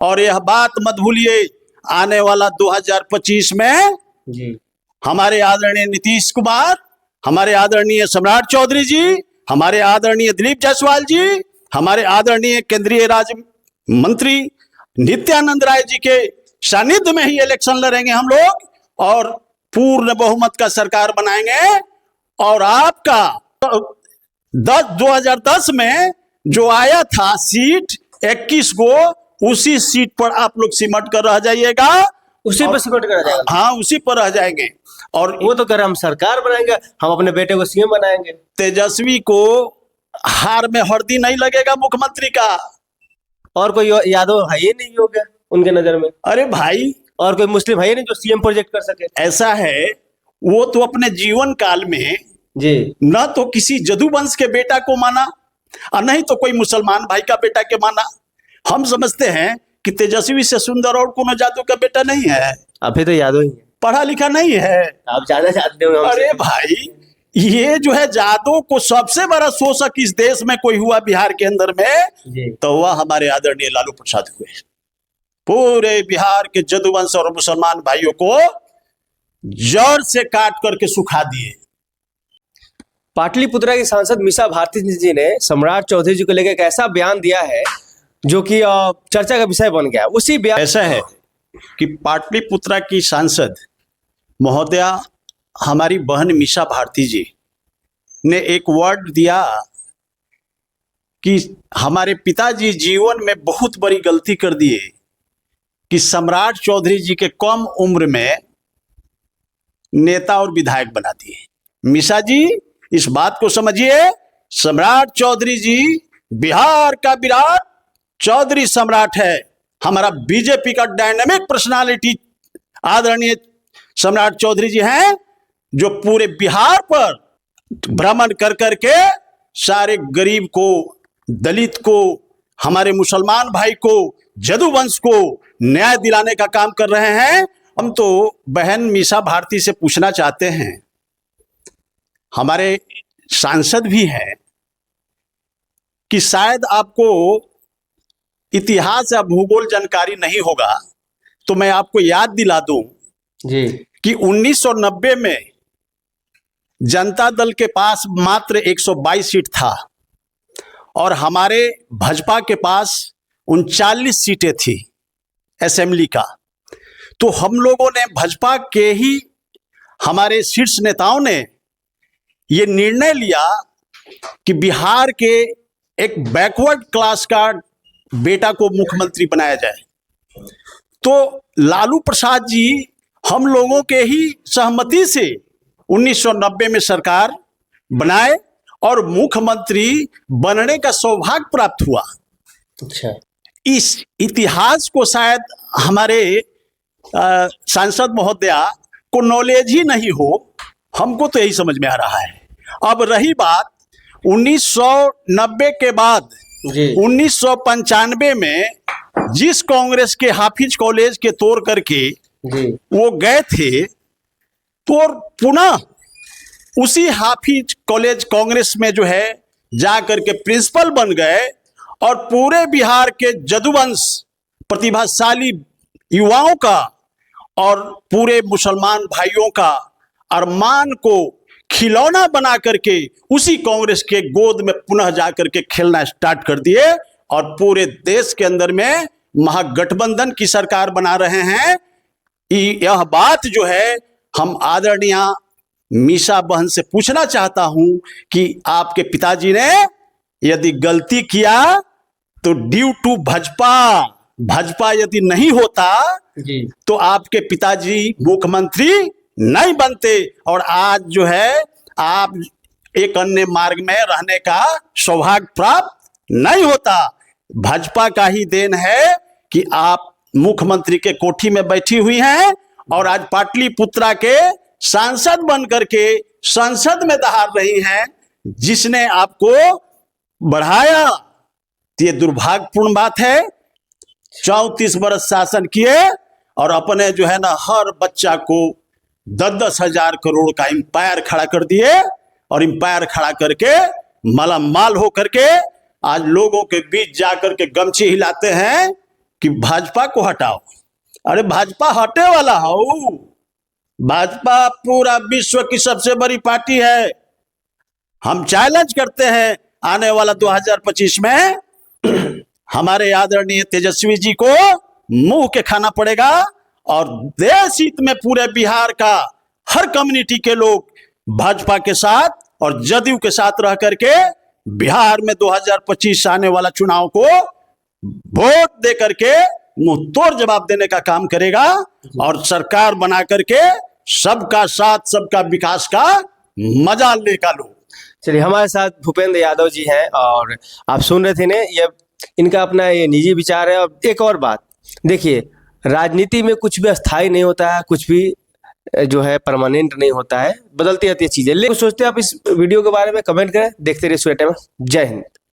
और यह बात मत भूलिए, आने वाला 2025 में जी हमारे आदरणीय नीतीश कुमार, हमारे आदरणीय सम्राट चौधरी जी, हमारे आदरणीय दिलीप जायसवाल जी, हमारे आदरणीय केंद्रीय राज्य मंत्री नित्यानंद राय जी के सानिध्य में ही इलेक्शन लड़ेंगे हम लोग और पूर्ण बहुमत का सरकार बनाएंगे। और आपका 2010 में जो आया था सीट 21 को, उसी सीट पर आप लोग सिमट कर रह जाइएगा। उसी पर सिमट कर जाएगा। हाँ, उसी पर रह जाएंगे। और वो तो कह रहे हम सरकार बनाएंगे, हम अपने बेटे को सीएम बनाएंगे। तेजस्वी को हार में हल्दी नहीं लगेगा मुख्यमंत्री का। और कोई यादव है ही नहीं होगा उनके नजर में। अरे भाई, और कोई मुस्लिम है ही नहीं जो सीएम प्रोजेक्ट कर सके। ऐसा है, वो तो अपने जीवन काल में जी न तो किसी जदू वंश के बेटा को माना और नहीं तो कोई मुसलमान भाई का बेटा के माना। हम समझते हैं कि तेजस्वी से सुंदर और कोनो जादू का बेटा नहीं है। अभी तो यादव ही है, पढ़ा लिखा नहीं है। आप ज्यादा जानते हो हमसे। अरे भाई, ये जो है जादू को सबसे बड़ा शोषक इस देश में कोई हुआ बिहार के अंदर में, जी तो वह हमारे आदरणीय लालू प्रसाद हुए। पूरे बिहार के जदुवंश और मुसलमान भाइयों को जड़ से काट करके सुखा दिए। पाटलिपुत्रा की सांसद मीसा भारती जी ने सम्राट चौधरी जी को लेकर एक ऐसा बयान दिया है जो कि चर्चा का विषय बन गया। उसी बयान ऐसा है कि पाटलिपुत्रा की सांसद महोदया हमारी बहन मीसा भारती जी ने एक वर्ड दिया कि हमारे पिताजी जीवन में बहुत बड़ी गलती कर दिए कि सम्राट चौधरी जी के कम उम्र में नेता और विधायक बना दिए। मीसा जी, इस बात को समझिए, सम्राट चौधरी जी बिहार का विराट चौधरी सम्राट है। हमारा बीजेपी का डायनामिक पर्सनालिटी आदरणीय सम्राट चौधरी जी हैं, जो पूरे बिहार पर भ्रमण कर करके सारे गरीब को, दलित को, हमारे मुसलमान भाई को, जदुवंश को न्याय दिलाने का काम कर रहे हैं। हम तो बहन मीसा भारती से पूछना चाहते हैं, हमारे सांसद भी हैं, कि शायद आपको इतिहास या भूगोल जानकारी नहीं होगा, तो मैं आपको याद दिला दूं जी कि 1990 में जनता दल के पास मात्र 122 सीट था और हमारे भाजपा के पास 39 सीटें थी असेंबली का। तो हम लोगों ने, भाजपा के ही हमारे शीर्ष नेताओं ने ये निर्णय लिया कि बिहार के एक बैकवर्ड क्लास का बेटा को मुख्यमंत्री बनाया जाए। तो लालू प्रसाद जी हम लोगों के ही सहमति से 1990 में सरकार बनाए और मुख्यमंत्री बनने का सौभाग्य प्राप्त हुआ। अच्छा, इस इतिहास को शायद हमारे सांसद महोदया को नॉलेज ही नहीं हो, हमको तो यही समझ में आ रहा है। अब रही बात 1990 के बाद 1995 में जिस कांग्रेस के हाफिज कॉलेज के तोड़ करके वो गए थे, तो पुनः उसी हाफिज कॉलेज कांग्रेस में जो है जा करके प्रिंसिपल बन गए और पूरे बिहार के जदुवंश प्रतिभाशाली युवाओं का और पूरे मुसलमान भाइयों का अरमान को खिलौना बना करके उसी कांग्रेस के गोद में पुनः जाकर के खेलना स्टार्ट कर दिए और पूरे देश के अंदर में महागठबंधन की सरकार बना रहे हैं। यह बात जो है हम आदरणीय मीसा बहन से पूछना चाहता हूं कि आपके पिताजी ने यदि गलती किया तो ड्यू टू भाजपा यदि नहीं होता तो आपके पिताजी मुख्यमंत्री नहीं बनते और आज जो है आप एक अन्य मार्ग में रहने का सौभाग्य प्राप्त नहीं होता। भाजपा का ही देन है कि आप मुख्यमंत्री के कोठी में बैठी हुई हैं और आज पाटलिपुत्रा के सांसद बन करके संसद में दहाड़ रही हैं, जिसने आपको बढ़ाया। ये दुर्भाग्यपूर्ण बात है। 34 वर्ष शासन किए और अपने जो है ना हर बच्चा को 10-10 हजार करोड़ का एम्पायर खड़ा कर दिए और एम्पायर खड़ा करके मालामाल हो करके आज लोगों के बीच जाकर के गमछी हिलाते हैं कि भाजपा को हटाओ। अरे भाजपा हटे वाला हो, भाजपा पूरा विश्व की सबसे बड़ी पार्टी है। हम चैलेंज करते हैं आने वाला 2025 में हमारे आदरणीय तेजस्वी जी को मुंह के खाना पड़ेगा और देश हित में पूरे बिहार का हर कम्युनिटी के लोग भाजपा के साथ और जदयू के साथ रह करके बिहार में 2025 आने वाला चुनाव को वोट दे करके मुंह तोड़ जवाब देने का काम करेगा और सरकार बना करके सबका साथ सबका विकास का मजा लेगा लोग। चलिए, हमारे साथ भूपेंद्र यादव जी हैं और आप सुन रहे थे ना, ये इनका अपना ये निजी विचार है। और एक और बात देखिए, राजनीति में कुछ भी अस्थायी नहीं होता है, कुछ भी जो है परमानेंट नहीं होता है, बदलती रहती है चीजें। लेकिन सोचते हैं आप इस वीडियो के बारे में, कमेंट करें। देखते रहिए सूर्य टाइम। जय हिंद।